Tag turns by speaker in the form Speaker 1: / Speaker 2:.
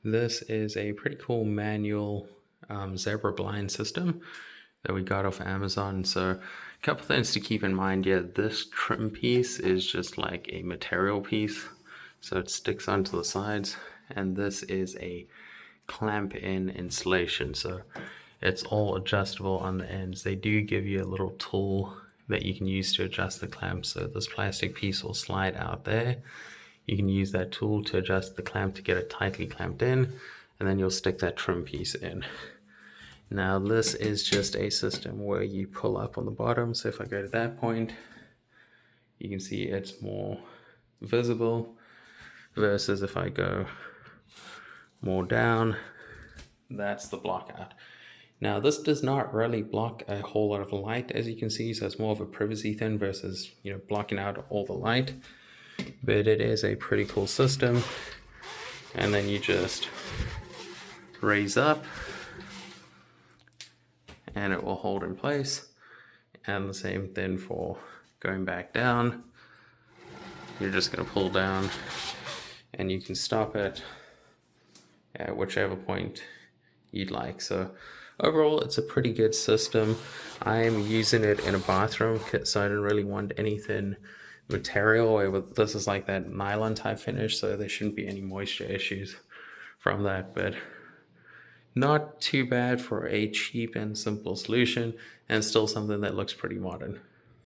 Speaker 1: This is a pretty cool manual zebra blind system that we got off Amazon. So a couple things to keep in mind. Yeah, this trim piece is just like a material piece, so it sticks onto the sides, and this is a clamp in installation, so it's all adjustable on the ends. They do give you a little tool that you can use to adjust the clamp, so this plastic piece will slide out there. You can use that tool to adjust the clamp to get it tightly clamped in, and then you'll stick that trim piece in. Now this is just a system where you pull up on the bottom, so if I go to that point, you can see it's more visible, versus if I go more down, that's the block out. Now this does not really block a whole lot of light, as you can see, so it's more of a privacy thing versus, blocking out all the light. But it is a pretty cool system. And then you just raise up and it will hold in place. And the same thing for going back down. You're just going to pull down and you can stop it at whichever point you'd like. So overall, it's a pretty good system. I'm using it in a bathroom, so I didn't really want anything material. This is like that nylon type finish, so there shouldn't be any moisture issues from that, but not too bad for a cheap and simple solution, and still something that looks pretty modern.